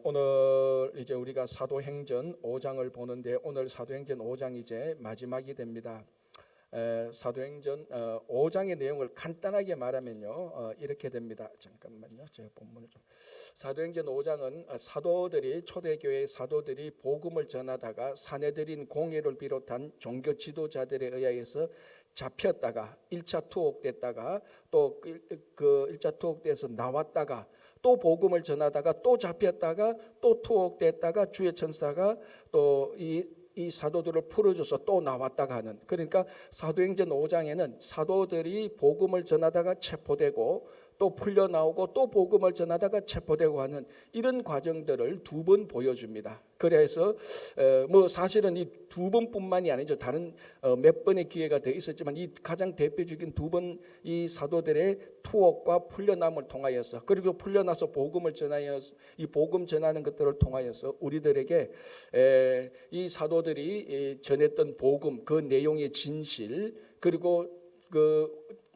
오늘 이제 우리가 사도행전 5장을 보는데 오늘 사도행전 5장 이제 마지막이 됩니다. 사도행전 5장의 내용을 간단하게 말하면요 이렇게 됩니다. 잠깐만요, 제가 본문을 좀. 사도행전 5장은 사도들이 초대교회의 사도들이 복음을 전하다가 사내들인 공회를 비롯한 종교 지도자들에 의해서 잡혔다가 1차 투옥됐다가 또 그 1차 투옥돼서 나왔다가 또 복음을 전하다가 또 잡혔다가 또 투옥됐다가 주의 천사가 또 이 사도들을 풀어줘서 또 나왔다가 하는, 그러니까 사도행전 5장에는 사도들이 복음을 전하다가 체포되고 또 풀려 나오고 또 복음을 전하다가 체포되고 하는 이런 과정들을 두 번 보여줍니다. 그래서 뭐 사실은 이 두 번뿐만이 아니죠. 다른 몇 번의 기회가 더 있었지만 이 가장 대표적인 두 번 이 사도들의 투옥과 풀려남을 통하여서, 그리고 풀려나서 복음을 전하여 이 복음 전하는 것들을 통하여서 우리들에게 이 사도들이 전했던 복음 그 내용의 진실, 그리고 그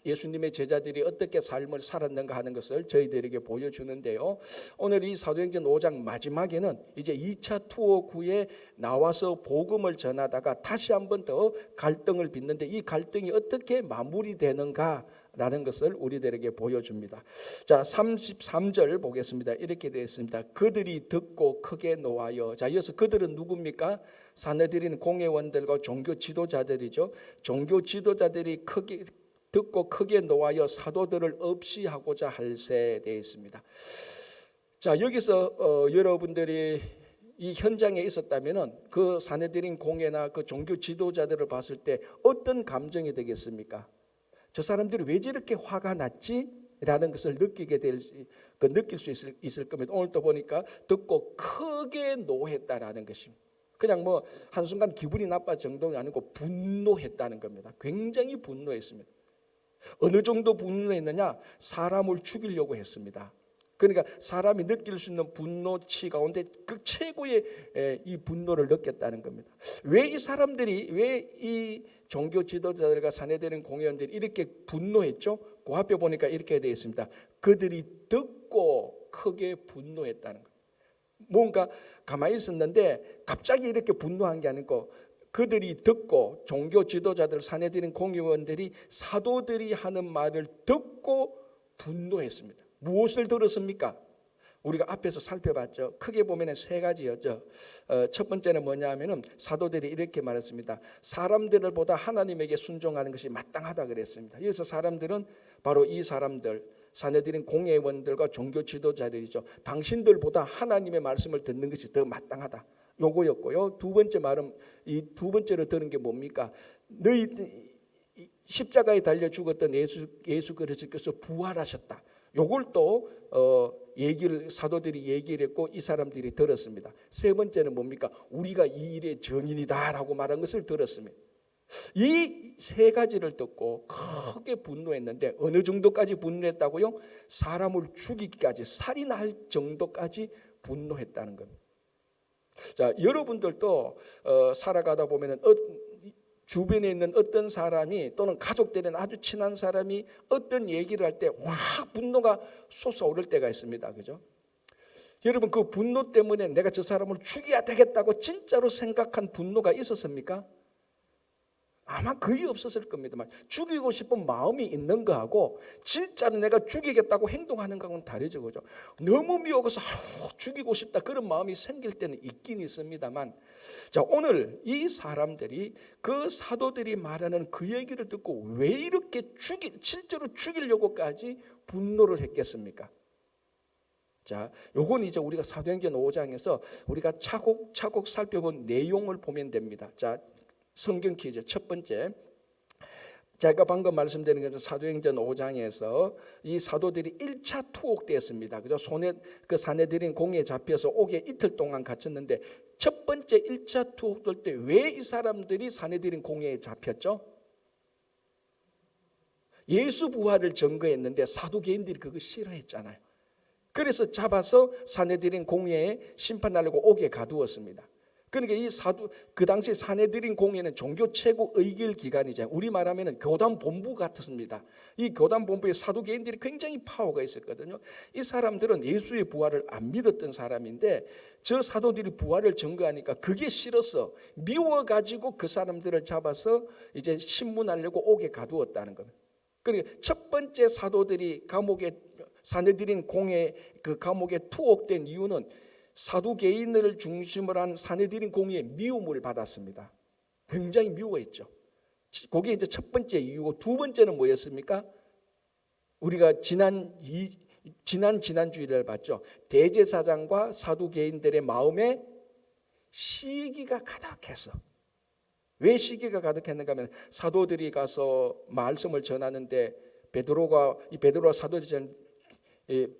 예수님의 제자들이 어떻게 삶을 살았는가 하는 것을 저희들에게 보여주는데요. 오늘 이 사도행전 5장 마지막에는 이제 2차 투옥 후에 나와서 복음을 전하다가 다시 한번 더 갈등을 빚는데 이 갈등이 어떻게 마무리되는가 라는 것을 우리들에게 보여줍니다. 자, 33절 보겠습니다. 이렇게 되어 있습니다. 그들이 듣고 크게 노하여. 자, 이어서 그들은 누굽니까? 사내들인 공회원들과 종교 지도자들이죠. 종교 지도자들이 크게 듣고 크게 노하여 사도들을 없이 하고자 할세 되어 있습니다. 자, 여기서 여러분들이 이 현장에 있었다면은 그 사내들인 공회나 그 종교 지도자들을 봤을 때 어떤 감정이 되겠습니까? 저 사람들이 왜 저렇게 화가 났지? 라는 것을 느낄 수 있을 겁니다. 오늘 또 보니까 듣고 크게 노했다라는 것입니다. 그냥 뭐 한순간 기분이 나빠 정도가 아니고 분노했다는 겁니다. 굉장히 분노했습니다. 어느 정도 분노했느냐? 사람을 죽이려고 했습니다. 그러니까 사람이 느낄 수 있는 분노치 가운데 그 최고의 이 분노를 느꼈다는 겁니다. 왜 이 사람들이, 왜 이 종교 지도자들과 사내들인 공회원들이 이렇게 분노했죠? 그 앞에 보니까 이렇게 되어 있습니다. 그들이 듣고 크게 분노했다는 거예요. 뭔가 가만히 있었는데 갑자기 이렇게 분노한 게 아니고 그들이 듣고, 종교 지도자들 사내들인 공회원들이 사도들이 하는 말을 듣고 분노했습니다. 무엇을 들었습니까? 우리가 앞에서 살펴봤죠. 크게 보면 세 가지였죠. 첫 번째는 뭐냐 하면은 사도들이 이렇게 말했습니다. 사람들을 보다 하나님에게 순종하는 것이 마땅하다 그랬습니다. 그래서 사람들은 바로 이 사람들, 사내들인 공회원들과 종교 지도자들이죠. 당신들보다 하나님의 말씀을 듣는 것이 더 마땅하다. 요거였고요. 두 번째 말은, 이 두 번째로 들은 게 뭡니까? 너희 십자가에 달려 죽었던 예수 그리스도께서 부활하셨다. 요걸 또 사도들이 얘기를 했고 이 사람들이 들었습니다. 세 번째는 뭡니까? 우리가 이 일의 증인이다라고 말한 것을 들었습니다. 이 세 가지를 듣고 크게 분노했는데 어느 정도까지 분노했다고요? 사람을 죽이기까지, 살인할 정도까지 분노했다는 겁니다. 자, 여러분들도 살아가다 보면은 주변에 있는 어떤 사람이 또는 가족들은 아주 친한 사람이 어떤 얘기를 할 때 확 분노가 솟아오를 때가 있습니다. 그죠? 여러분, 그 분노 때문에 내가 저 사람을 죽여야 되겠다고 진짜로 생각한 분노가 있었습니까? 아마 거의 없었을 겁니다만, 죽이고 싶은 마음이 있는 거하고 진짜로 내가 죽이겠다고 행동하는 거하고는 다르죠. 그죠? 너무 미워서 죽이고 싶다 그런 마음이 생길 때는 있긴 있습니다만, 자, 오늘 이 사람들이 그 사도들이 말하는 그 얘기를 듣고 왜 이렇게 실제로 죽이려고까지 분노를 했겠습니까? 자, 요건 이제 우리가 사도행전 5장에서 우리가 차곡차곡 살펴본 내용을 보면 됩니다. 자, 성경 퀴즈 첫 번째, 제가 방금 말씀드린 것은 사도행전 5장에서 이 사도들이 1차 투옥되었습니다. 그죠? 그 사내들인 공회에 잡혀서 옥에 이틀 동안 갇혔는데 첫 번째 1차 투옥될 때 왜 이 사람들이 사내들인 공회에 잡혔죠? 예수 부활을 증거했는데 사두개인들이 그거 싫어했잖아요. 그래서 잡아서 사내들인 공회에 심판하려고 옥에 가두었습니다. 그러니까 이 그 당시 사내들인 공회는 종교 최고 의결 기관이잖아요. 우리 말하면은 교단 본부 같습니다. 이 교단 본부에 사두개인들이 굉장히 파워가 있었거든요. 이 사람들은 예수의 부활을 안 믿었던 사람인데 저 사도들이 부활을 증거하니까 그게 싫어서 미워가지고 그 사람들을 잡아서 이제 신문하려고 옥에 가두었다는 겁니다. 그러니까 첫 번째 사도들이 감옥에 사내들인 공회 그 감옥에 투옥된 이유는 사두개인을 중심으로 한 사내들인 공회의 미움을 받았습니다. 굉장히 미워했죠. 그게 이제 첫 번째 이유고, 두 번째는 뭐였습니까? 우리가 지난주일을 봤죠. 대제사장과 사두개인들의 마음에 시기가 가득해서. 왜 시기가 가득했는가 하면 사도들이 가서 말씀을 전하는데 베드로가 사도들이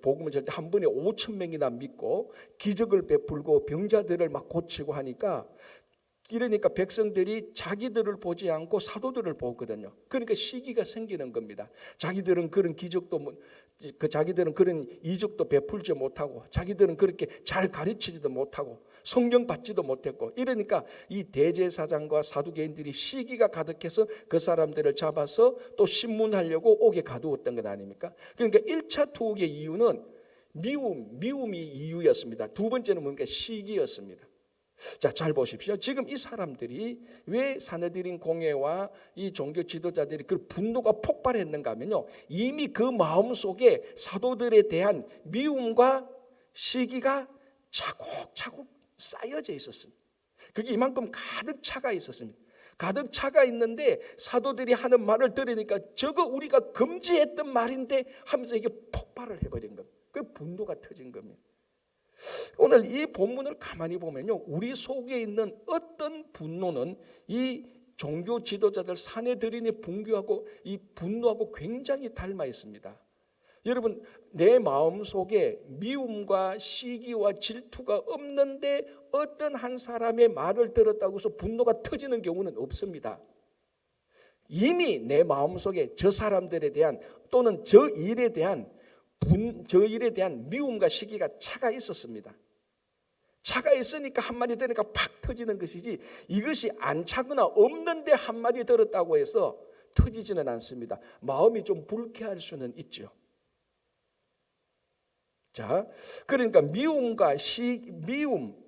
복음을 전할 때 한 번에 5,000명이나 믿고 기적을 베풀고 병자들을 막 고치고 하니까, 이러니까 백성들이 자기들을 보지 않고 사도들을 보거든요. 그러니까 시기가 생기는 겁니다. 자기들은 그런 자기들은 그런 이적도 베풀지 못하고, 자기들은 그렇게 잘 가르치지도 못하고 성령 받지도 못했고, 이러니까 이 대제사장과 사두개인들이 시기가 가득해서 그 사람들을 잡아서 또 신문하려고 옥에 가두었던 것 아닙니까? 그러니까 1차 투옥의 이유는 미움이 이유였습니다. 두 번째는 뭔가 시기였습니다. 자, 잘 보십시오. 지금 이 사람들이 왜 사내들인 공회와 이 종교 지도자들이 그 분노가 폭발했는가 하면요, 이미 그 마음속에 사도들에 대한 미움과 시기가 차곡차곡 쌓여져 있었습니다. 그게 이만큼 가득 차가 있었습니다. 가득 차가 있는데 사도들이 하는 말을 들으니까 저거 우리가 금지했던 말인데 하면서 이게 폭발을 해버린 겁니다. 그 분노가 터진 겁니다. 오늘 이 본문을 가만히 보면요, 우리 속에 있는 어떤 분노는 이 종교 지도자들 사내들인의 이 분노하고 굉장히 닮아 있습니다. 여러분, 내 마음 속에 미움과 시기와 질투가 없는데 어떤 한 사람의 말을 들었다고 해서 분노가 터지는 경우는 없습니다. 이미 내 마음 속에 저 사람들에 대한 또는 저 일에 대한 미움과 시기가 차가 있었습니다. 차가 있으니까 한마디 들으니까 팍 터지는 것이지, 이것이 안 차거나 없는데 한마디 들었다고 해서 터지지는 않습니다. 마음이 좀 불쾌할 수는 있죠. 자, 그러니까 미움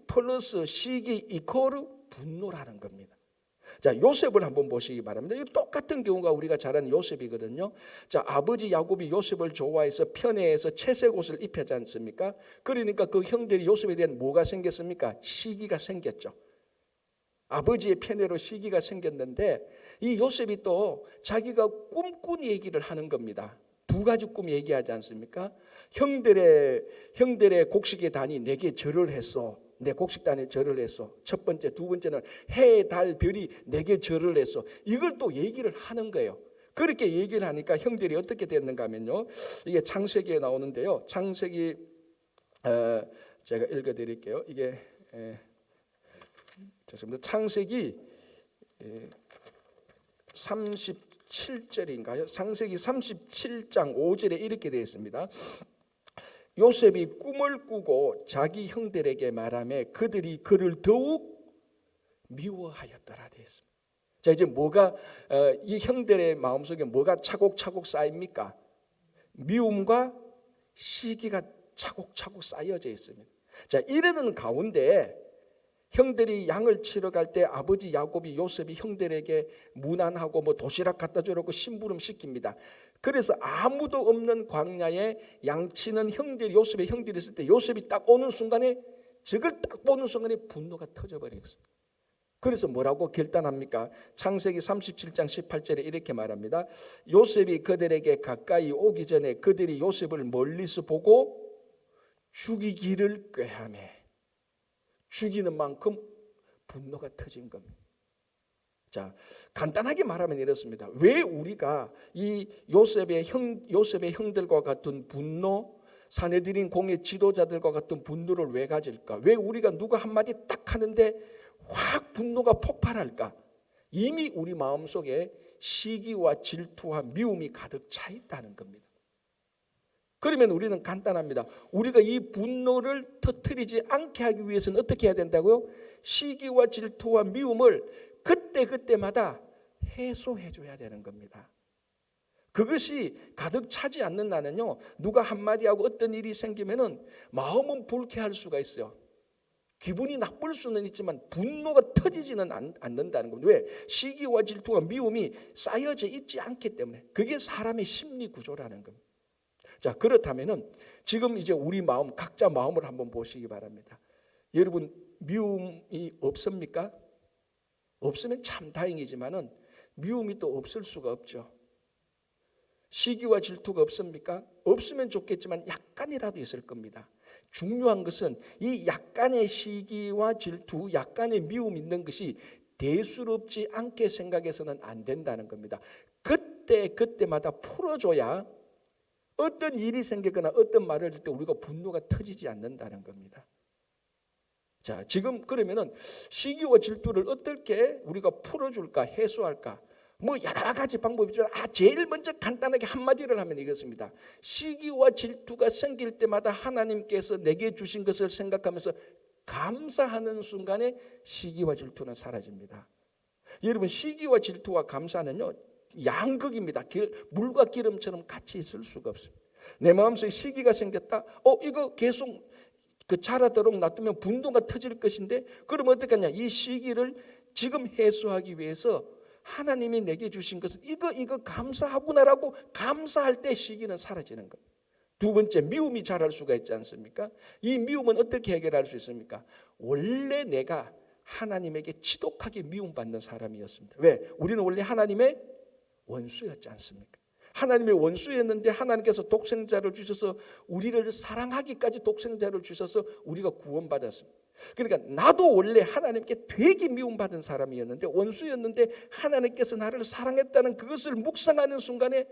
플러스 시기 이퀄 분노라는 겁니다. 자, 요셉을 한번 보시기 바랍니다. 이 똑같은 경우가 우리가 잘 아는 요셉이거든요. 자, 아버지 야곱이 요셉을 좋아해서 편애해서 채색 옷을 입혔지 않습니까? 그러니까 그 형들이 요셉에 대한 뭐가 생겼습니까? 시기가 생겼죠. 아버지의 편애로 시기가 생겼는데, 이 요셉이 또 자기가 꿈꾼 얘기를 하는 겁니다. 두 가지 꿈 얘기하지 않습니까? 형들의 곡식의 단이 내게 절을 했어. 내 곡식단에 절을 했어. 첫 번째, 두 번째는 해, 달, 별이 내게 절을 했어. 이걸 또 얘기를 하는 거예요. 그렇게 얘기를 하니까 형들이 어떻게 됐는가 하면요, 이게 창세기에 나오는데요. 창세기 제가 읽어드릴게요. 이게 죄송합니다. 창세기 37절인가요? 창세기 37장 5절에 이렇게 되어 있습니다. 요셉이 꿈을 꾸고 자기 형들에게 말하며 그들이 그를 더욱 미워하였더라 되어 있습니다. 자, 이제 뭐가 이 형들의 마음속에 뭐가 차곡차곡 쌓입니까? 미움과 시기가 차곡차곡 쌓여져 있습니다. 자, 이러는 가운데 형들이 양을 치러 갈 때 아버지 야곱이 요셉이 형들에게 문안하고 도시락 갖다 주라고 심부름 시킵니다. 그래서 아무도 없는 광야에 양치는 요셉의 형들이 있을 때 요셉이 딱 오는 순간에, 저걸 딱 보는 순간에 분노가 터져버렸습니다. 그래서 뭐라고 결단합니까? 창세기 37장 18절에 이렇게 말합니다. 요셉이 그들에게 가까이 오기 전에 그들이 요셉을 멀리서 보고 죽이기를 꾀하며, 죽이는 만큼 분노가 터진 겁니다. 자, 간단하게 말하면 이렇습니다. 왜 우리가 이 요셉의 형들과 같은 분노, 사내들인 공의 지도자들과 같은 분노를 왜 가질까? 왜 우리가 누가 한마디 딱 하는데 확 분노가 폭발할까? 이미 우리 마음속에 시기와 질투와 미움이 가득 차 있다는 겁니다. 그러면 우리는 간단합니다. 우리가 이 분노를 터뜨리지 않게 하기 위해서는 어떻게 해야 된다고요? 시기와 질투와 미움을 그때그때마다 해소해 줘야 되는 겁니다. 그것이 가득 차지 않는 나는요, 누가 한마디 하고 어떤 일이 생기면은 마음은 불쾌할 수가 있어요. 기분이 나쁠 수는 있지만 분노가 터지지는 않는다는 겁니다. 왜? 시기와 질투와 미움이 쌓여져 있지 않기 때문에. 그게 사람의 심리 구조라는 겁니다. 자, 그렇다면은 지금 이제 우리 마음, 각자 마음을 한번 보시기 바랍니다. 여러분, 미움이 없습니까? 없으면 참 다행이지만은 미움이 또 없을 수가 없죠. 시기와 질투가 없습니까? 없으면 좋겠지만 약간이라도 있을 겁니다. 중요한 것은 이 약간의 시기와 질투, 약간의 미움 있는 것이 대수롭지 않게 생각해서는 안 된다는 겁니다. 그때마다 풀어줘야 어떤 일이 생기거나 어떤 말을 할 때 우리가 분노가 터지지 않는다는 겁니다. 자, 지금 그러면은 시기와 질투를 어떻게 우리가 풀어줄까, 해소할까? 뭐 여러 가지 방법이 있지만 제일 먼저 간단하게 한마디를 하면 이것입니다. 시기와 질투가 생길 때마다 하나님께서 내게 주신 것을 생각하면서 감사하는 순간에 시기와 질투는 사라집니다. 여러분, 시기와 질투와 감사는요, 양극입니다. 물과 기름처럼 같이 있을 수가 없습니다. 내 마음속에 시기가 생겼다. 이거 계속 자라도록 놔두면 분노가 터질 것인데, 그러면 어떻게 하냐? 이 시기를 지금 해소하기 위해서 하나님이 내게 주신 것은 이거 감사하구나라고 감사할 때 시기는 사라지는 겁니다. 두 번째, 미움이 자랄 수가 있지 않습니까? 이 미움은 어떻게 해결할 수 있습니까? 원래 내가 하나님에게 지독하게 미움받는 사람이었습니다. 왜? 우리는 원래 하나님의 원수였지 않습니까? 하나님의 원수였는데 하나님께서 독생자를 주셔서 우리를 사랑하기까지 독생자를 주셔서 우리가 구원받았습니다. 그러니까 나도 원래 하나님께 되게 미움받은 사람이었는데, 원수였는데 하나님께서 나를 사랑했다는 그것을 묵상하는 순간에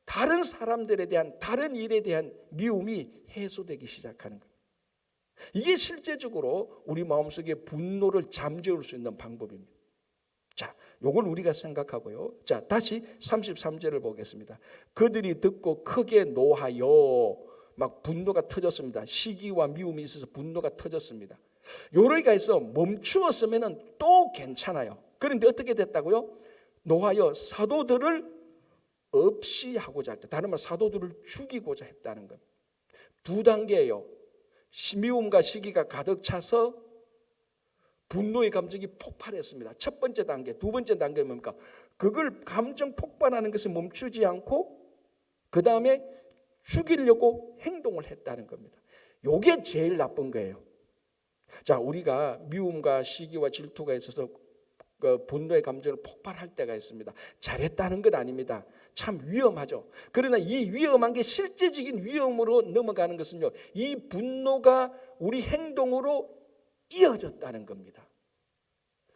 다른 사람들에 대한, 다른 일에 대한 미움이 해소되기 시작하는 거예요. 이게 실제적으로 우리 마음속에 분노를 잠재울 수 있는 방법입니다. 자, 요걸 우리가 생각하고요. 자, 다시 33절을 보겠습니다. 그들이 듣고 크게 노하여, 막 분노가 터졌습니다. 시기와 미움이 있어서 분노가 터졌습니다. 요러기가 해서 멈추었으면 또 괜찮아요. 그런데 어떻게 됐다고요? 노하여 사도들을 없이 하고자 했다. 다른 말, 사도들을 죽이고자 했다는 것. 두 단계예요. 미움과 시기가 가득 차서 분노의 감정이 폭발했습니다. 첫 번째 단계, 두 번째 단계는 뭡니까? 그걸 감정 폭발하는 것을 멈추지 않고 그 다음에 죽이려고 행동을 했다는 겁니다. 이게 제일 나쁜 거예요. 자, 우리가 미움과 시기와 질투가 있어서 분노의 감정을 폭발할 때가 있습니다. 잘했다는 것 아닙니다. 참 위험하죠. 그러나 이 위험한 게 실제적인 위험으로 넘어가는 것은요, 이 분노가 우리 행동으로 이어졌다는 겁니다.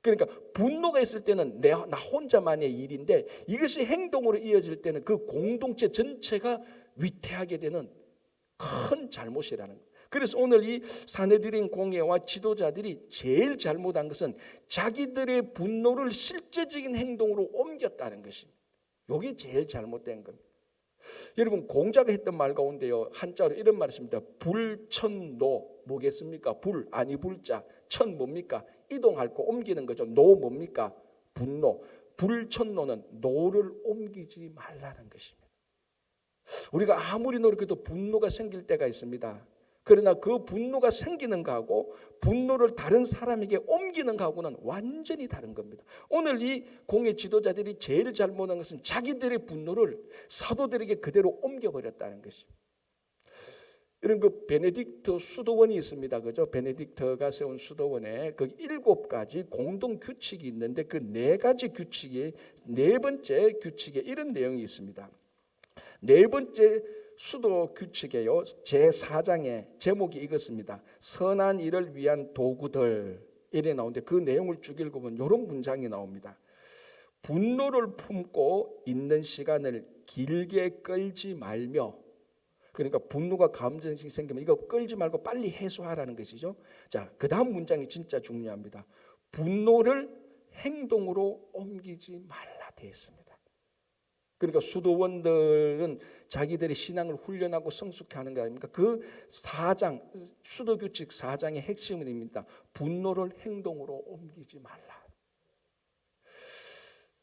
그러니까 분노가 있을 때는 나 혼자만의 일인데, 이것이 행동으로 이어질 때는 그 공동체 전체가 위태하게 되는 큰 잘못이라는 거예요. 그래서 오늘 이 사내들인 공회와 지도자들이 제일 잘못한 것은 자기들의 분노를 실제적인 행동으로 옮겼다는 것입니다. 이게 제일 잘못된 겁니다. 여러분, 공자가 했던 말 가운데요, 한자로 이런 말이 있습니다. 불천노, 뭐겠습니까? 불, 아니 불자, 천 뭡니까? 이동할 거, 옮기는 거죠. 노 뭡니까? 분노. 불천노는 노를 옮기지 말라는 것입니다. 우리가 아무리 노력해도 분노가 생길 때가 있습니다. 그러나 그 분노가 생기는 거하고 분노를 다른 사람에게 옮기는 거하고는 완전히 다른 겁니다. 오늘 이 공회 지도자들이 제일 잘못한 것은 자기들의 분노를 사도들에게 그대로 옮겨버렸다는 것입니다. 이런 그 베네딕트 수도원이 있습니다. 그죠? 베네딕트가 세운 수도원에 그 7가지 공동 규칙이 있는데, 그 4가지 규칙이, 4번째 규칙에 이런 내용이 있습니다. 4번째 수도 규칙에요, 제4장의 제목이 이것입니다. 선한 일을 위한 도구들, 이래 나오는데 그 내용을 쭉 읽으면 이런 문장이 나옵니다. 분노를 품고 있는 시간을 길게 끌지 말며, 그러니까 분노가 감정이 생기면 이거 끌지 말고 빨리 해소하라는 것이죠. 자, 그 다음 문장이 진짜 중요합니다. 분노를 행동으로 옮기지 말라 되어 있습니다. 그러니까 수도원들은 자기들의 신앙을 훈련하고 성숙해 하는 거 아닙니까? 그 4장, 수도규칙 4장의 핵심입니다. 분노를 행동으로 옮기지 말라.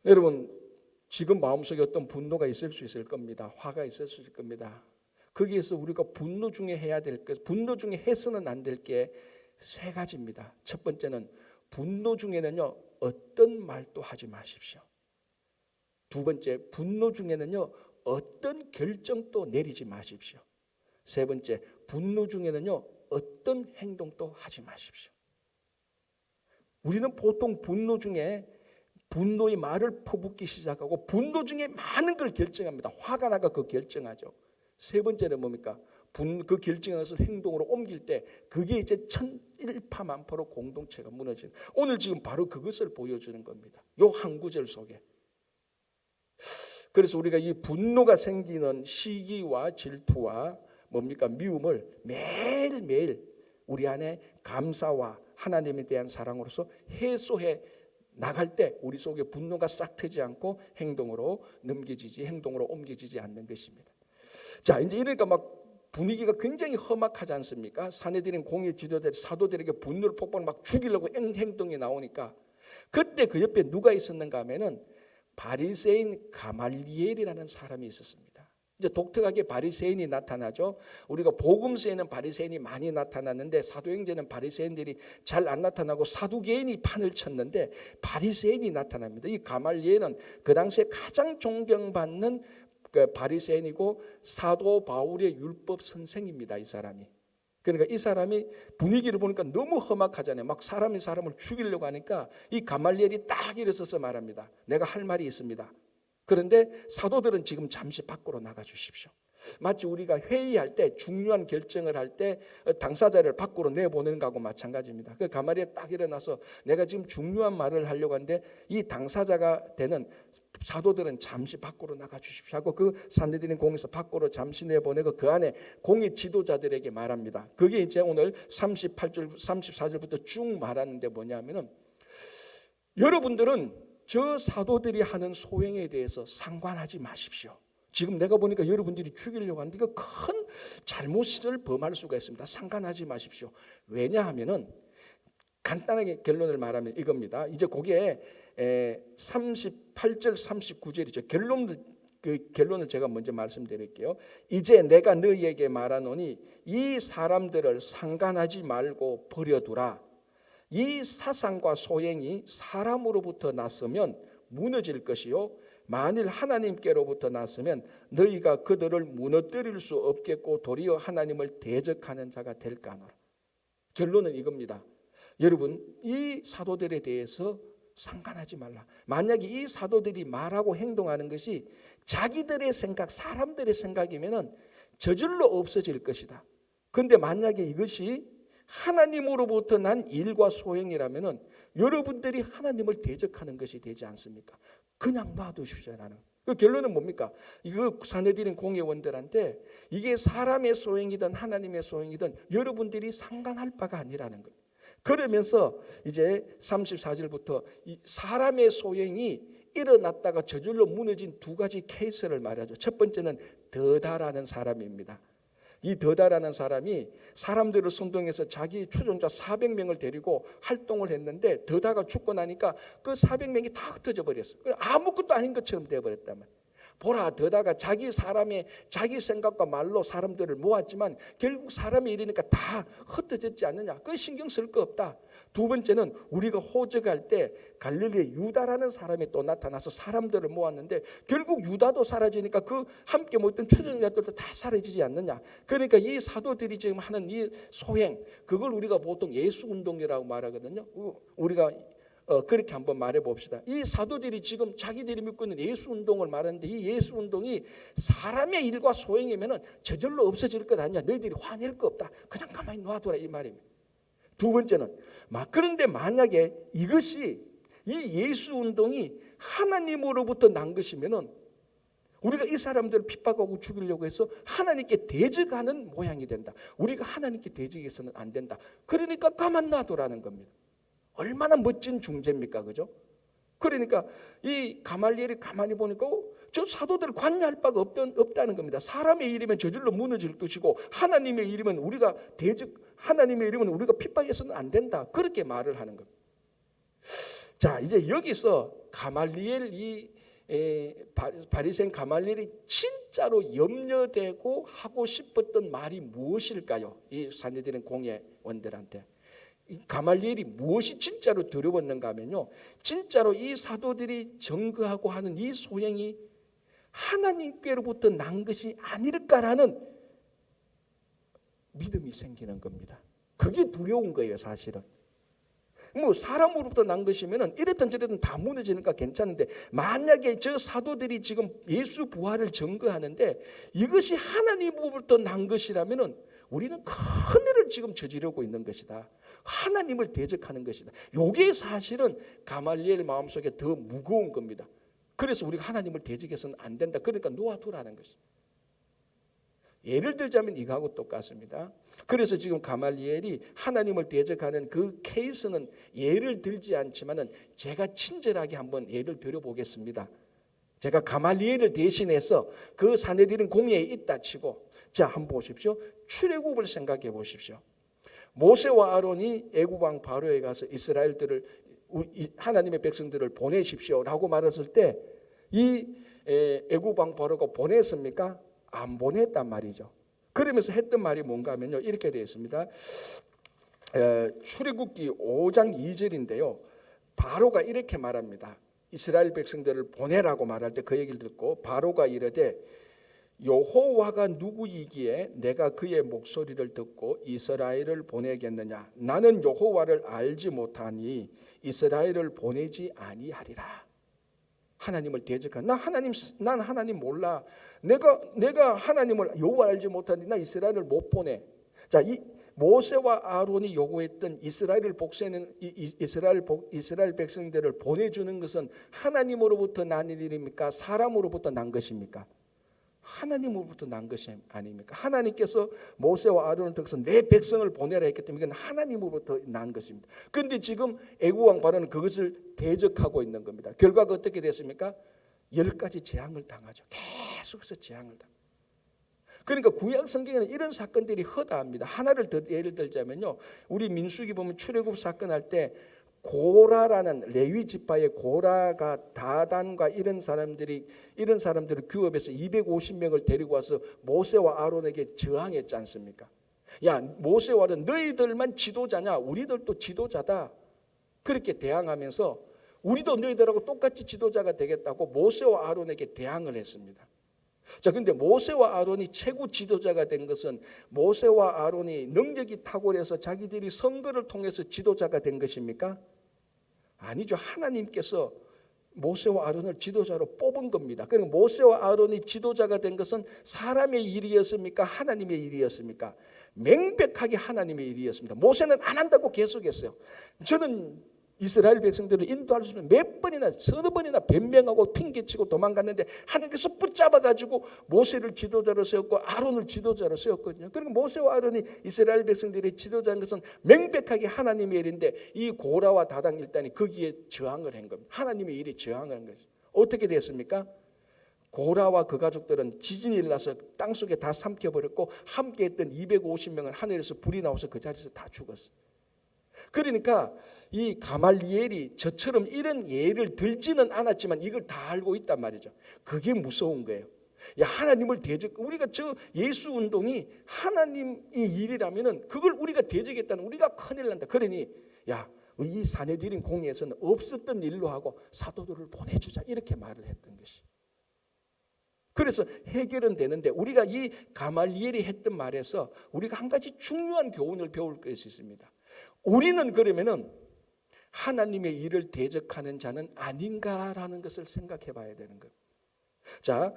여러분, 지금 마음속에 어떤 분노가 있을 수 있을 겁니다. 화가 있을 수 있을 겁니다. 거기에서 우리가 분노 중에 해야 될 것, 분노 중에 해서는 안 될 게 3가지입니다. 첫 번째는 분노 중에는요, 어떤 말도 하지 마십시오. 두 번째, 분노 중에는요, 어떤 결정도 내리지 마십시오. 세 번째, 분노 중에는요, 어떤 행동도 하지 마십시오. 우리는 보통 분노 중에 분노의 말을 퍼붓기 시작하고 분노 중에 많은 걸 결정합니다. 화가 나가 그 결정하죠. 세 번째는 뭡니까? 그 결정한 것을 행동으로 옮길 때 그게 이제 천일파만파로 공동체가 무너지는, 오늘 지금 바로 그것을 보여주는 겁니다. 요 한 구절 속에. 그래서 우리가 이 분노가 생기는 시기와 질투와 뭡니까? 미움을 매일매일 우리 안에 감사와 하나님에 대한 사랑으로서 해소해 나갈 때 우리 속에 분노가 싹 트지 않고 행동으로 행동으로 옮겨지지 않는 것입니다. 자, 이제 이러니까 막 분위기가 굉장히 험악하지 않습니까? 사내들인 공의 지도자들, 사도들에게 분노를 폭발 막 죽이려고 행동이 나오니까 그때 그 옆에 누가 있었는가 하면은 바리새인 가말리엘이라는 사람이 있었습니다. 이제 독특하게 바리새인이 나타나죠. 우리가 복음서에는 바리새인이 많이 나타났는데 사도행전은 바리새인들이 잘 안 나타나고 사두개인이 판을 쳤는데 바리새인이 나타납니다. 이 가말리엘은 그 당시에 가장 존경받는 바리새인이고 사도 바울의 율법 선생입니다. 이 사람이. 그러니까 이 사람이 분위기를 보니까 너무 험악하잖아요. 막 사람이 사람을 죽이려고 하니까 이 가말리엘이 딱 일어서서 말합니다. 내가 할 말이 있습니다. 그런데 사도들은 지금 잠시 밖으로 나가 주십시오. 마치 우리가 회의할 때, 중요한 결정을 할 때 당사자를 밖으로 내보내는 거하고 마찬가지입니다. 그 가말리엘 딱 일어나서 내가 지금 중요한 말을 하려고 하는데 이 당사자가 되는 사도들은 잠시 밖으로 나가 주십시오 하고 그 산헤드린 공에서 밖으로 잠시 내보내고 그 안에 공의 지도자들에게 말합니다. 그게 이제 오늘 38절 34절부터 쭉 말하는데 뭐냐면은, 여러분들은 저 사도들이 하는 소행에 대해서 상관하지 마십시오. 지금 내가 보니까 여러분들이 죽이려고 하는데 이거 큰 잘못을 범할 수가 있습니다. 상관하지 마십시오. 왜냐하면은 간단하게 결론을 말하면 이겁니다. 이제 거기에 38절 39절이죠. 결론을 제가 먼저 말씀드릴게요. 이제 내가 너희에게 말하노니 이 사람들을 상관하지 말고 버려두라. 이 사상과 소행이 사람으로부터 났으면 무너질 것이요 만일 하나님께로부터 났으면 너희가 그들을 무너뜨릴 수 없겠고 도리어 하나님을 대적하는 자가 될까노라. 결론은 이겁니다. 여러분, 이 사도들에 대해서 상관하지 말라. 만약에 이 사도들이 말하고 행동하는 것이 자기들의 생각, 사람들의 생각이면은 저절로 없어질 것이다. 그런데 만약에 이것이 하나님으로부터 난 일과 소행이라면은 여러분들이 하나님을 대적하는 것이 되지 않습니까? 그냥 놔두십시오라는. 그 결론은 뭡니까? 이거 산헤드린 공회원들한테 이게 사람의 소행이든 하나님의 소행이든 여러분들이 상관할 바가 아니라는 거예요. 그러면서 이제 34절부터 이 사람의 소행이 일어났다가 저절로 무너진 2가지 케이스를 말하죠. 첫 번째는 더다라는 사람입니다. 이 더다라는 사람이 사람들을 선동해서 자기 추종자 400명을 데리고 활동을 했는데 더다가 죽고 나니까 그 400명이 다 흩어져 버렸어요. 아무것도 아닌 것처럼 되어버렸단 말이에요. 보라, 더다가 자기 생각과 말로 사람들을 모았지만 결국 사람이 이러니까 다 흩어졌지 않느냐. 그거 신경 쓸 거 없다. 두 번째는 우리가 호적할 때 갈릴리에 유다라는 사람이 또 나타나서 사람들을 모았는데 결국 유다도 사라지니까 그 함께 모였던 추종자들도 다 사라지지 않느냐. 그러니까 이 사도들이 지금 하는 이 소행, 그걸 우리가 보통 예수운동이라고 말하거든요. 우리가 그렇게 한번 말해 봅시다. 이 사도들이 지금 자기들이 믿고 있는 예수운동을 말하는데 이 예수운동이 사람의 일과 소행이면은 저절로 없어질 것 아니냐. 너희들이 화낼 거 없다. 그냥 가만히 놔둬라 이 말입니다. 두 번째는 그런데 만약에 이것이 이 예수운동이 하나님으로부터 난 것이면은 우리가 이 사람들을 핍박하고 죽이려고 해서 하나님께 대적하는 모양이 된다. 우리가 하나님께 대적해서는 안 된다. 그러니까 가만 놔두라는 겁니다. 얼마나 멋진 중재입니까? 그죠? 그러니까 이 가말리엘이 가만히 보니까 저 사도들 관여할 바가 없다는 겁니다. 사람의 일이면 저절로 무너질 것이고 하나님의 일이면 우리가 하나님의 일이면 우리가 핍박해서는 안 된다. 그렇게 말을 하는 겁니다. 자, 이제 여기서 바리새인 가말리엘이 진짜로 염려되고 하고 싶었던 말이 무엇일까요? 이 산헤드린 공회원들한테 가말리엘이 무엇이 진짜로 두려웠는가 하면요, 진짜로 이 사도들이 증거하고 하는 이 소행이 하나님께로부터 난 것이 아닐까라는 믿음이 생기는 겁니다. 그게 두려운 거예요, 사실은. 뭐 사람으로부터 난 것이면은 이랬든 저랬든 다 무너지니까 괜찮은데, 만약에 저 사도들이 지금 예수 부활을 증거하는데 이것이 하나님으로부터 난 것이라면은 우리는 큰 일을 지금 저지르고 있는 것이다. 하나님을 대적하는 것이다. 이게 사실은 가말리엘 마음속에 더 무거운 겁니다. 그래서 우리가 하나님을 대적해서는 안 된다. 그러니까 놓아두라는 것입니다. 예를 들자면 이거하고 똑같습니다. 그래서 지금 가말리엘이 하나님을 대적하는 그 케이스는 예를 들지 않지만은 제가 친절하게 한번 예를 들어보겠습니다. 제가 가말리엘을 대신해서 그 산헤드린 공회에 있다 치고, 자, 한번 보십시오. 출애굽을 생각해 보십시오. 모세와 아론이 애굽 왕 바로에 가서 이스라엘들을, 하나님의 백성들을 보내십시오라고 말했을 때 이 애굽 왕 바로가 보냈습니까? 안 보냈단 말이죠. 그러면서 했던 말이 뭔가 하면요, 이렇게 되어 있습니다. 출애굽기 5장 2절인데요. 바로가 이렇게 말합니다. 이스라엘 백성들을 보내라고 말할 때 그 얘기를 듣고 바로가 이르되 여호와가 누구이기에 내가 그의 목소리를 듣고 이스라엘을 보내겠느냐? 나는 여호와를 알지 못하니 이스라엘을 보내지 아니하리라. 하나님을 대적한, 난 하나님 몰라. 내가 하나님을 여호와 알지 못하니 나 이스라엘을 못 보내. 자, 이 모세와 아론이 요구했던 이스라엘 복세는 이스라엘 백성들을 보내주는 것은 하나님으로부터 난 일입니까? 사람으로부터 난 것입니까? 하나님으로부터 난 것이 아닙니까? 하나님께서 모세와 아론을 통해서 내 백성을 보내라 했기 때문에 이건 하나님으로부터 난 것입니다. 그런데 지금 애굽 왕 바로는 그것을 대적하고 있는 겁니다. 결과가 어떻게 됐습니까? 10가지 재앙을 당하죠. 계속해서 재앙을 당합니다. 그러니까 구약 성경에는 이런 사건들이 허다합니다. 하나를 더 예를 들자면요, 우리 민수기 보면 출애굽 사건 할 때 고라라는 레위 지파의 고라가 다단과 이런 사람들을 규합해서 250명을 데리고 와서 모세와 아론에게 저항했지 않습니까? 야, 모세와 아론 너희들만 지도자냐? 우리들도 지도자다. 그렇게 대항하면서 우리도 너희들하고 똑같이 지도자가 되겠다고 모세와 아론에게 대항을 했습니다. 자, 근데 모세와 아론이 최고 지도자가 된 것은 모세와 아론이 능력이 탁월해서 자기들이 선거를 통해서 지도자가 된 것입니까? 아니죠. 하나님께서 모세와 아론을 지도자로 뽑은 겁니다. 그리고 모세와 아론이 지도자가 된 것은 사람의 일이었습니까? 하나님의 일이었습니까? 명백하게 하나님의 일이었습니다. 모세는 안 한다고 계속했어요. 저는 이스라엘 백성들을 인도할 수 있는 몇 번이나 서너 번이나 변명하고 핑계치고 도망갔는데 하나님께서 붙잡아가지고 모세를 지도자로 세웠고 아론을 지도자로 세웠거든요. 그리고 모세와 아론이 이스라엘 백성들의 지도자인 것은 명백하게 하나님의 일인데 이 고라와 다단 일단이 거기에 저항을 한 겁니다. 하나님의 일에 저항을 한 거죠. 어떻게 됐습니까? 고라와 그 가족들은 지진이 일어나서 땅속에 다 삼켜버렸고 함께했던 250명은 하늘에서 불이 나와서 그 자리에서 다 죽었어요. 그러니까 이 가말리엘이 저처럼 이런 예를 들지는 않았지만 이걸 다 알고 있단 말이죠. 그게 무서운 거예요. 야, 하나님을 우리가 저 예수 운동이 하나님의 일이라면은 그걸 우리가 대적했다는 우리가 큰일 난다. 그러니 야, 이 산헤드린 공회에서는 없었던 일로 하고 사도들을 보내주자 이렇게 말을 했던 것이. 그래서 해결은 되는데 우리가 이 가말리엘이 했던 말에서 우리가 한 가지 중요한 교훈을 배울 것이 있습니다. 우리는 그러면은 하나님의 일을 대적하는 자는 아닌가라는 것을 생각해 봐야 되는 것. 자,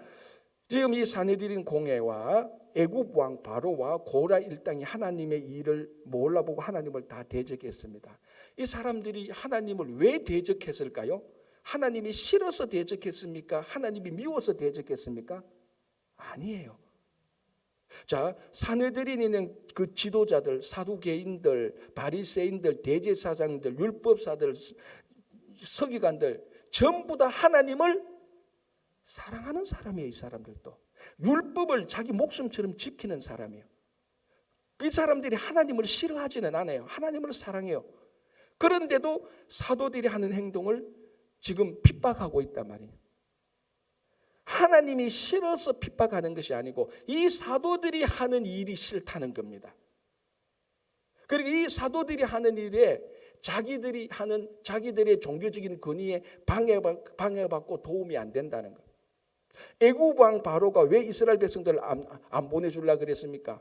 지금 이 산헤드린 공회와 애굽 왕 바로와 고라 일당이 하나님의 일을 몰라보고 하나님을 다 대적했습니다. 이 사람들이 하나님을 왜 대적했을까요? 하나님이 싫어서 대적했습니까? 하나님이 미워서 대적했습니까? 아니에요. 자, 산헤드린에는 그 지도자들, 사두개인들, 바리새인들, 대제사장들, 율법사들, 서기관들 전부 다 하나님을 사랑하는 사람이에요. 이 사람들도 율법을 자기 목숨처럼 지키는 사람이에요. 이 사람들이 하나님을 싫어하지는 않아요. 하나님을 사랑해요. 그런데도 사도들이 하는 행동을 지금 핍박하고 있단 말이에요. 하나님이 싫어서 핍박하는 것이 아니고 이 사도들이 하는 일이 싫다는 겁니다. 그리고 이 사도들이 하는 일에 자기들의 종교적인 권위에 방해받고 도움이 안 된다는 것. 애굽 왕 바로가 왜 이스라엘 백성들을 안 보내주려고 그랬습니까?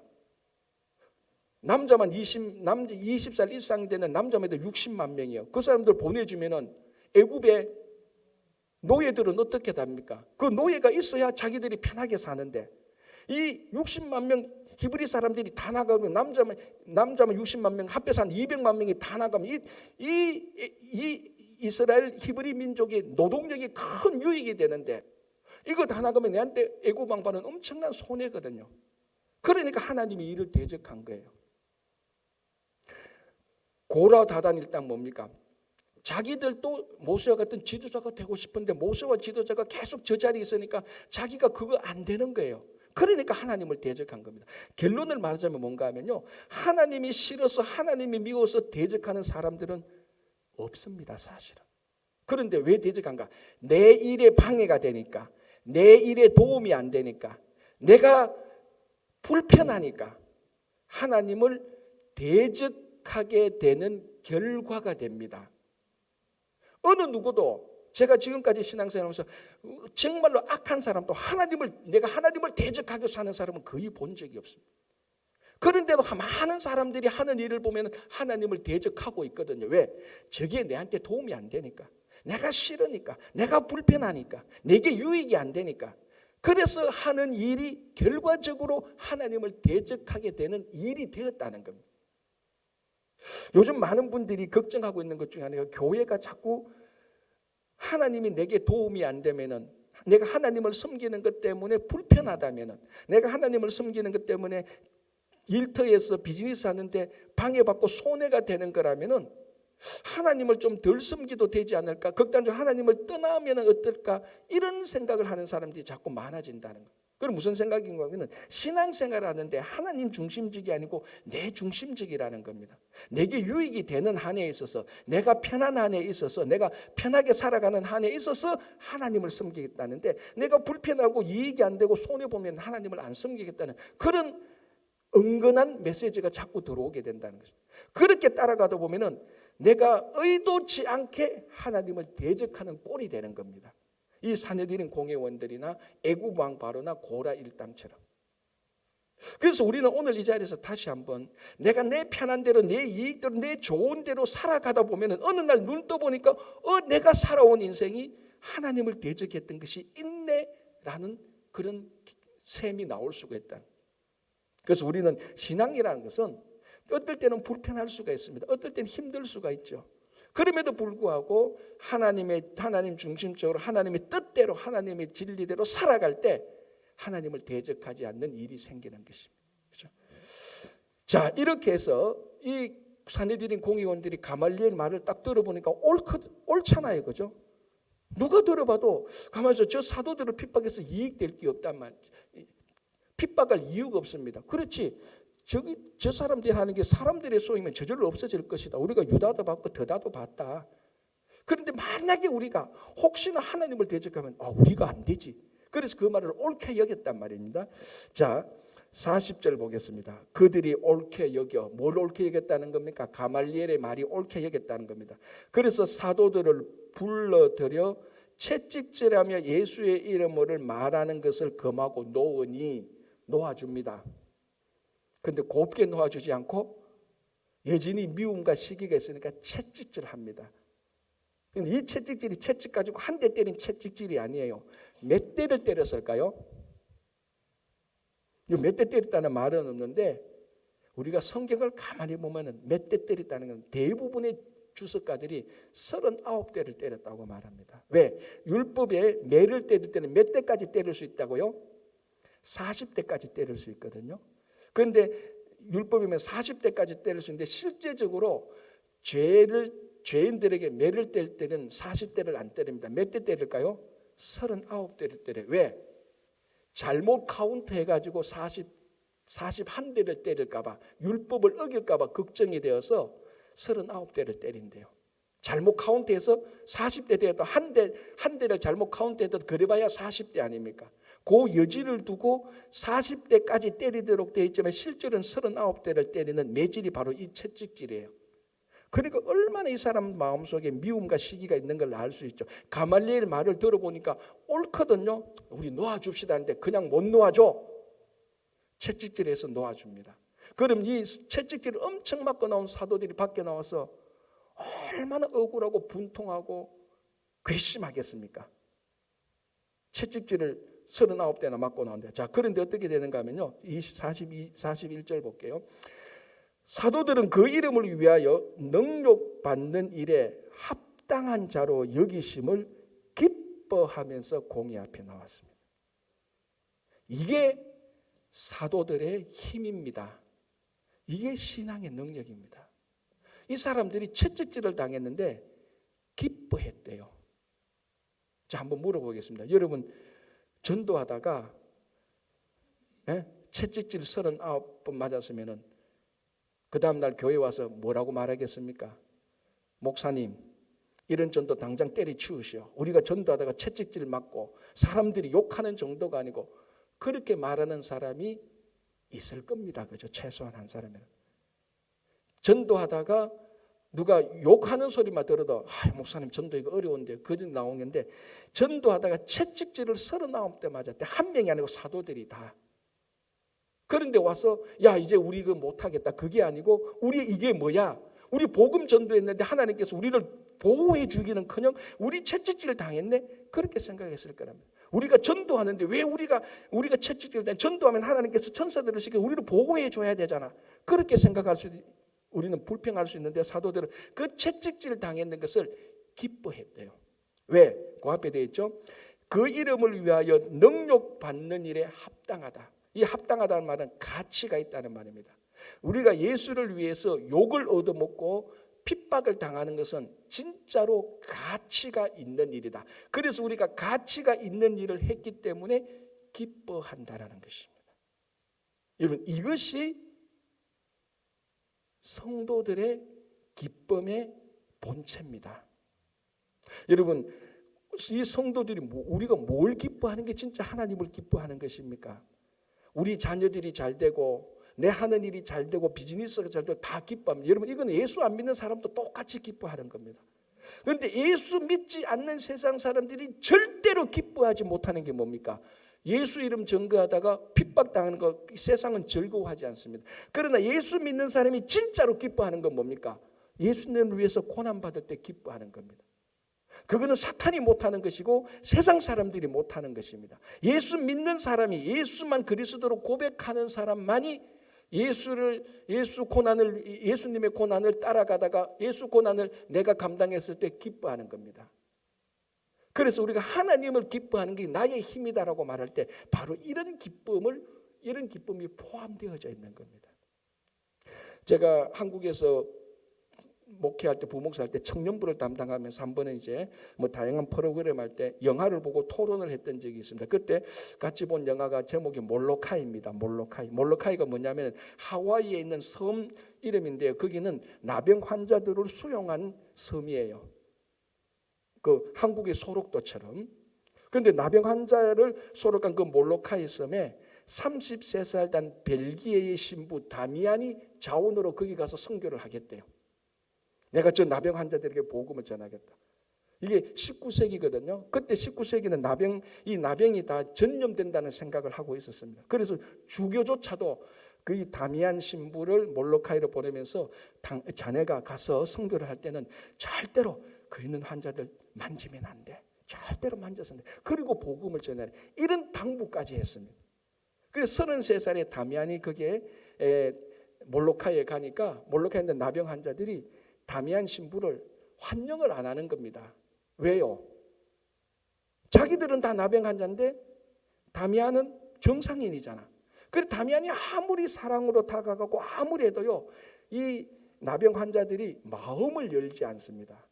남자만 20살 이상이 되는 남자만 60만 명이에요. 그 사람들 보내주면은 애굽의 노예들은 어떻게 됩니까? 그 노예가 있어야 자기들이 편하게 사는데 이 60만 명 히브리 사람들이 다 나가면 남자만 60만 명 합해서 한 200만 명이 다 나가면 이 이스라엘 히브리 민족의 노동력이 큰 유익이 되는데 이거 다 나가면 내한테 애굽 왕파는 엄청난 손해거든요. 그러니까 하나님이 이를 대적한 거예요. 고라 다단 일단 뭡니까? 자기들도 모세와 같은 지도자가 되고 싶은데 모세와 지도자가 계속 저 자리에 있으니까 자기가 그거 안 되는 거예요. 그러니까 하나님을 대적한 겁니다. 결론을 말하자면 뭔가 하면요, 하나님이 싫어서 하나님이 미워서 대적하는 사람들은 없습니다. 사실은. 그런데 왜 대적한가? 내 일에 방해가 되니까, 내 일에 도움이 안 되니까, 내가 불편하니까 하나님을 대적하게 되는 결과가 됩니다. 어느 누구도 제가 지금까지 신앙생활하면서 정말로 악한 사람도 내가 하나님을 대적하게 사는 사람은 거의 본 적이 없습니다. 그런데도 많은 사람들이 하는 일을 보면 하나님을 대적하고 있거든요. 왜? 저게 내한테 도움이 안 되니까, 내가 싫으니까, 내가 불편하니까, 내게 유익이 안 되니까. 그래서 하는 일이 결과적으로 하나님을 대적하게 되는 일이 되었다는 겁니다. 요즘 많은 분들이 걱정하고 있는 것 중에 하나가 교회가 자꾸 하나님이 내게 도움이 안 되면은, 내가 하나님을 섬기는 것 때문에 불편하다면은, 내가 하나님을 섬기는 것 때문에 일터에서 비즈니스 하는데 방해받고 손해가 되는 거라면은 하나님을 좀 덜 섬기도 되지 않을까? 극단적으로 하나님을 떠나면 어떨까? 이런 생각을 하는 사람들이 자꾸 많아진다는 거예요. 그럼 무슨 생각인가 하면 신앙생활을 하는데 하나님 중심적이 아니고 내 중심적이라는 겁니다. 내게 유익이 되는 한에 있어서, 내가 편한 한에 있어서, 내가 편하게 살아가는 한에 있어서 하나님을 섬기겠다는데, 내가 불편하고 이익이 안 되고 손해보면 하나님을 안 섬기겠다는 그런 은근한 메시지가 자꾸 들어오게 된다는 거죠. 그렇게 따라가다 보면은 내가 의도치 않게 하나님을 대적하는 꼴이 되는 겁니다. 이 사내들인 공회원들이나 애굽 왕 바로나 고라 일당처럼. 그래서 우리는 오늘 이 자리에서 다시 한번 내가 내 편한 대로, 내 이익대로, 내 좋은 대로 살아가다 보면 어느 날 눈 떠보니까 내가 살아온 인생이 하나님을 대적했던 것이 있네라는 그런 셈이 나올 수가 있다. 그래서 우리는 신앙이라는 것은 어떨 때는 불편할 수가 있습니다. 어떨 때는 힘들 수가 있죠. 그럼에도 불구하고 하나님 중심적으로 하나님의 뜻대로, 하나님의 진리대로 살아갈 때 하나님을 대적하지 않는 일이 생기는 것입니다. 그렇죠? 자, 이렇게 해서 이 사내들인 공의원들이 가말리엘 말을 딱 들어보니까 옳잖아요. 그죠? 누가 들어봐도 가만히 저 사도들을 핍박해서 이익될 게 없단 말이에요. 핍박할 이유가 없습니다. 그렇지. 저 사람들이 하는 게 사람들의 소이면 저절로 없어질 것이다. 우리가 유다도 받고 더다도 받다. 그런데 만약에 우리가 혹시나 하나님을 대적하면 우리가 안 되지. 그래서 그 말을 옳게 여겼단 말입니다. 자, 40절 보겠습니다. 그들이 옳게 여겨. 뭘 옳게 여겼다는 겁니까? 가말리엘의 말이 옳게 여겼다는 겁니다. 그래서 사도들을 불러들여 채찍질하며 예수의 이름을 말하는 것을 금하고 놓아줍니다. 근데 곱게 놓아주지 않고 여전히 미움과 시기가 있으니까 채찍질합니다. 근데 이 채찍질이 채찍 가지고 한 대 때린 채찍질이 아니에요. 몇 대를 때렸을까요? 몇 대 때렸다는 말은 없는데 우리가 성경을 가만히 보면 몇 대 때렸다는 건 대부분의 주석가들이 39대를 때렸다고 말합니다. 왜? 율법에 매를 때릴 때는 몇 대까지 때릴 수 있다고요? 40대까지 때릴 수 있거든요. 그런데 율법이면 40대까지 때릴 수 있는데 실제적으로 죄인들에게 매를 때릴 때는 40대를 안 때립니다. 몇 대 때릴까요? 39대를 때려. 왜? 잘못 카운트 해가지고 41대를 때릴까봐, 율법을 어길까봐 걱정이 되어서 39대를 때린대요. 잘못 카운트해서 40대 되어도 한 대를 잘못 카운트해도 그래봐야 40대 아닙니까? 그 여지를 두고 40대까지 때리도록 되어 있지만 실제로는 39대를 때리는 매질이 바로 이 채찍질이에요. 그러니까 얼마나 이 사람 마음속에 미움과 시기가 있는 걸 알 수 있죠. 가말리엘 말을 들어보니까 옳거든요. 우리 놓아줍시다 하는데 그냥 못 놓아줘. 채찍질해서 놓아줍니다. 그럼 이 채찍질을 엄청 맞고 나온 사도들이 밖에 나와서 얼마나 억울하고 분통하고 괘씸하겠습니까? 채찍질을 39대나 맞고 나온대. 자, 그런데 어떻게 되는가 하면요, 41절 볼게요. 사도들은 그 이름을 위하여 능력받는 일에 합당한 자로 여기심을 기뻐하면서 공의 앞에 나왔습니다. 이게 사도들의 힘입니다. 이게 신앙의 능력입니다. 이 사람들이 채찍질을 당했는데 기뻐했대요. 자, 한번 물어보겠습니다. 여러분 전도하다가 채찍질 39번 맞았으면은 그 다음날 교회 와서 뭐라고 말하겠습니까? 목사님, 이런 전도 당장 때려치우시오. 우리가 전도하다가 채찍질 맞고 사람들이 욕하는 정도가 아니고, 그렇게 말하는 사람이 있을 겁니다. 그죠? 최소한 한 사람은. 전도하다가 누가 욕하는 소리만 들어도 목사님 전도 이거 어려운데 그저 나온 건데, 전도하다가 채찍질을 39대 맞았대. 한 명이 아니고 사도들이 다. 그런데 와서 야 이제 우리 이거 못하겠다. 그게 아니고 우리 이게 뭐야? 우리 복음 전도했는데 하나님께서 우리를 보호해 주기는커녕 우리 채찍질을 당했네. 그렇게 생각했을 거랍니다. 우리가 전도하는데 왜 우리가 채찍질을 당해? 전도하면 하나님께서 천사들을 시켜 우리를 보호해 줘야 되잖아. 그렇게 생각할 수 우리는 불평할 수 있는데 사도들은 그 채찍질을 당했는 것을 기뻐했대요. 왜? 그 앞에 되어 있죠. 그 이름을 위하여 능력 받는 일에 합당하다. 이 합당하다는 말은 가치가 있다는 말입니다. 우리가 예수를 위해서 욕을 얻어먹고 핍박을 당하는 것은 진짜로 가치가 있는 일이다. 그래서 우리가 가치가 있는 일을 했기 때문에 기뻐한다라는 것입니다. 여러분, 이것이 성도들의 기쁨의 본체입니다. 여러분, 이 성도들이 우리가 뭘 기뻐하는 게 진짜 하나님을 기뻐하는 것입니까? 우리 자녀들이 잘 되고 내 하는 일이 잘 되고 비즈니스가 잘 되고 다 기뻐합니다. 여러분, 이건 예수 안 믿는 사람도 똑같이 기뻐하는 겁니다. 그런데 예수 믿지 않는 세상 사람들이 절대로 기뻐하지 못하는 게 뭡니까? 예수 이름 증거하다가 핍박당하는 거 세상은 즐거워하지 않습니다. 그러나 예수 믿는 사람이 진짜로 기뻐하는 건 뭡니까? 예수님을 위해서 고난받을 때 기뻐하는 겁니다. 그거는 사탄이 못하는 것이고 세상 사람들이 못하는 것입니다. 예수 믿는 사람이, 예수만 그리스도로 고백하는 사람만이 예수님의 고난을 따라가다가 예수 고난을 내가 감당했을 때 기뻐하는 겁니다. 그래서 우리가 하나님을 기뻐하는 게 나의 힘이다라고 말할 때 바로 이런 기쁨이 포함되어져 있는 겁니다. 제가 한국에서 목회할 때, 부목사할 때 청년부를 담당하면서 한 번은 이제 다양한 프로그램 할 때 영화를 보고 토론을 했던 적이 있습니다. 그때 같이 본 영화가 제목이 몰로카이입니다. 몰로카이가 뭐냐면 하와이에 있는 섬 이름인데요. 거기는 나병 환자들을 수용한 섬이에요. 그 한국의 소록도처럼. 그런데 나병 환자를 소록한 그 몰로카이 섬에 33살 단 벨기에의 신부 다미안이 자원으로 거기 가서 선교를 하겠대요. 내가 저 나병 환자들에게 복음을 전하겠다. 이게 19세기거든요. 그때 19세기는 이 나병이 다 전염된다는 생각을 하고 있었습니다. 그래서 주교조차도 그 다미안 신부를 몰로카이로 보내면서 자네가 가서 선교를 할 때는 절대로 그 있는 환자들 만지면 안 돼. 절대로 만져서 안 돼. 그리고 복음을 전하라. 이런 당부까지 했습니다. 그래서 33살의 다미안이 거기에 몰로카이에 가니까 몰로카이에 있는 나병 환자들이 다미안 신부를 환영을 안 하는 겁니다. 왜요? 자기들은 다 나병 환자인데 다미안은 정상인이잖아. 그래서 다미안이 아무리 사랑으로 다가가고 아무리 해도요, 이 나병 환자들이 마음을 열지 않습니다.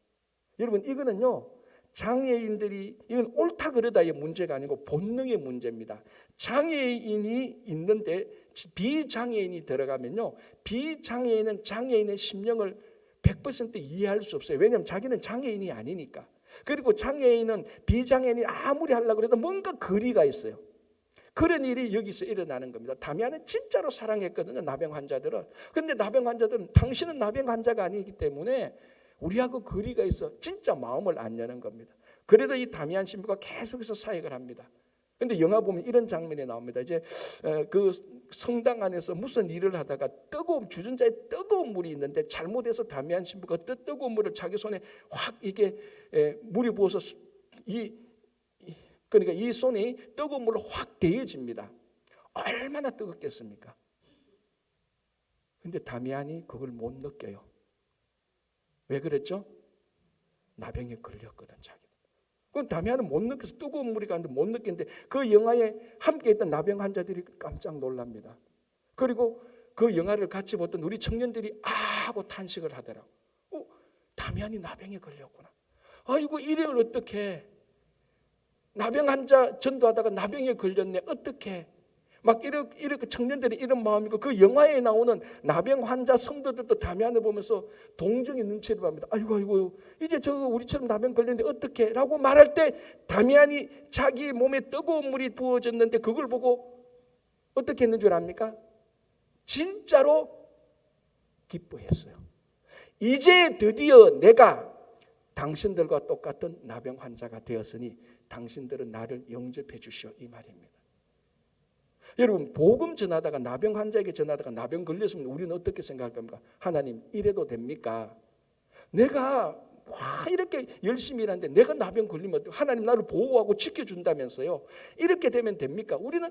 여러분, 이거는요 장애인들이 이건 옳다 그르다의 문제가 아니고 본능의 문제입니다. 장애인이 있는데 비장애인이 들어가면요, 비장애인은 장애인의 심령을 100% 이해할 수 없어요. 왜냐하면 자기는 장애인이 아니니까. 그리고 장애인은 비장애인이 아무리 하려고 해도 뭔가 거리가 있어요. 그런 일이 여기서 일어나는 겁니다. 다미안은 진짜로 사랑했거든요, 나병 환자들은. 그런데 나병 환자들은 당신은 나병 환자가 아니기 때문에 우리하고 거리가 있어 진짜 마음을 안 여는 겁니다. 그래도 이 다미안 신부가 계속해서 사역을 합니다. 그런데 영화 보면 이런 장면이 나옵니다. 이제 그 성당 안에서 무슨 일을 하다가 뜨거운 주전자에 뜨거운 물이 있는데 잘못해서 다미안 신부가 뜨거운 물을 자기 손에 확 이게 물이 부어서 그러니까 이 손이 뜨거운 물로 확 데워집니다. 얼마나 뜨겁겠습니까? 그런데 다미안이 그걸 못 느껴요. 왜 그랬죠? 나병에 걸렸거든 자기. 그건 다미안은 못 느껴서 뜨거운 물이 가는데 못 느끼는데 그 영화에 함께 있던 나병 환자들이 깜짝 놀랍니다. 그리고 그 영화를 같이 보던 우리 청년들이 아 하고 탄식을 하더라고. 다미안이 나병에 걸렸구나. 아이고 이래를 어떻게 나병 환자 전도하다가 나병에 걸렸네. 어떻게 막 이렇게 청년들이 이런 마음이고 그 영화에 나오는 나병 환자 성도들도 다미안을 보면서 동정의 눈치를 봅니다. 아이고 이제 저 우리처럼 나병 걸렸는데 어떻게 라고 말할 때 다미안이 자기 몸에 뜨거운 물이 부어졌는데 그걸 보고 어떻게 했는 줄 압니까? 진짜로 기뻐했어요. 이제 드디어 내가 당신들과 똑같은 나병 환자가 되었으니 당신들은 나를 영접해 주시오 이 말입니다. 여러분 복음 전하다가 나병 환자에게 전하다가 나병 걸렸으면 우리는 어떻게 생각할 겁니까? 하나님 이래도 됩니까? 내가 이렇게 열심히 일하는데 내가 나병 걸리면 하나님 나를 보호하고 지켜준다면서요. 이렇게 되면 됩니까? 우리는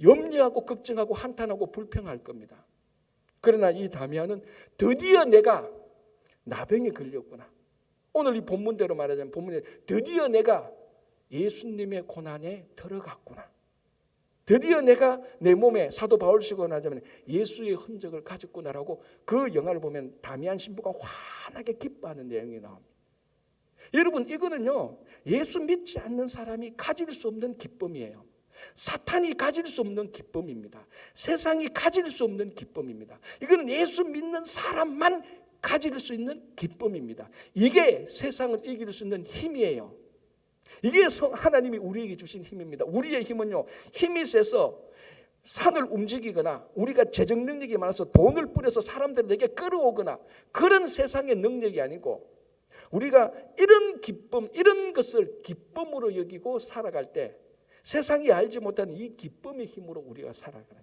염려하고 걱정하고 한탄하고 불평할 겁니다. 그러나 이 다미안은 드디어 내가 나병에 걸렸구나. 오늘 이 본문대로 말하자면 본문에 드디어 내가 예수님의 고난에 들어갔구나. 드디어 내가 내 몸에 사도 바울식으로 하자면 예수의 흔적을 가졌구나라고 그 영화를 보면 다미안 신부가 환하게 기뻐하는 내용이 나옵니다. 여러분 이거는요 예수 믿지 않는 사람이 가질 수 없는 기쁨이에요. 사탄이 가질 수 없는 기쁨입니다. 세상이 가질 수 없는 기쁨입니다. 이거는 예수 믿는 사람만 가질 수 있는 기쁨입니다. 이게 세상을 이길 수 있는 힘이에요. 이게 하나님이 우리에게 주신 힘입니다. 우리의 힘은요 힘이 세서 산을 움직이거나 우리가 재정 능력이 많아서 돈을 뿌려서 사람들에게 끌어오거나 그런 세상의 능력이 아니고 우리가 이런 기쁨 이런 것을 기쁨으로 여기고 살아갈 때 세상이 알지 못하는 이 기쁨의 힘으로 우리가 살아가는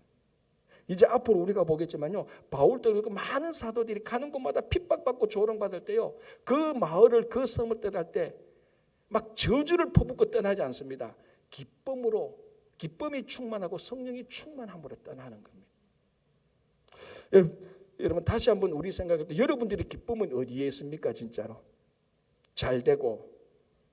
이제 앞으로 우리가 보겠지만요 바울도 그렇고 많은 사도들이 가는 곳마다 핍박받고 조롱받을 때요 그 마을을 그 섬을 떠날 때 막 저주를 퍼붓고 떠나지 않습니다. 기쁨이 충만하고 성령이 충만함으로 떠나는 겁니다. 여러분 다시 한번 우리 생각할 때 여러분들의 기쁨은 어디에 있습니까? 진짜로 잘 되고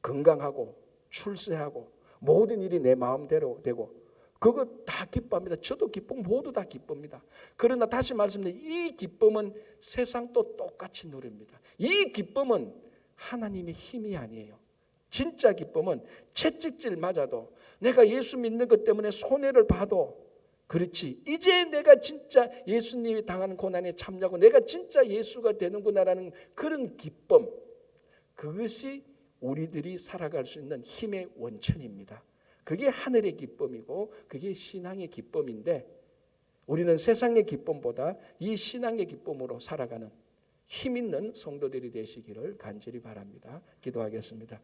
건강하고 출세하고 모든 일이 내 마음대로 되고 그거 다 기뻐합니다. 저도 기쁨 모두 다 기쁩니다. 그러나 다시 말씀드리면 이 기쁨은 세상도 똑같이 누립니다. 이 기쁨은 하나님의 힘이 아니에요. 진짜 기쁨은 채찍질 맞아도 내가 예수 믿는 것 때문에 손해를 봐도 그렇지 이제 내가 진짜 예수님이 당하는 고난에 참여하고 내가 진짜 예수가 되는구나라는 그런 기쁨 그것이 우리들이 살아갈 수 있는 힘의 원천입니다. 그게 하늘의 기쁨이고 그게 신앙의 기쁨인데 우리는 세상의 기쁨보다 이 신앙의 기쁨으로 살아가는 힘 있는 성도들이 되시기를 간절히 바랍니다. 기도하겠습니다.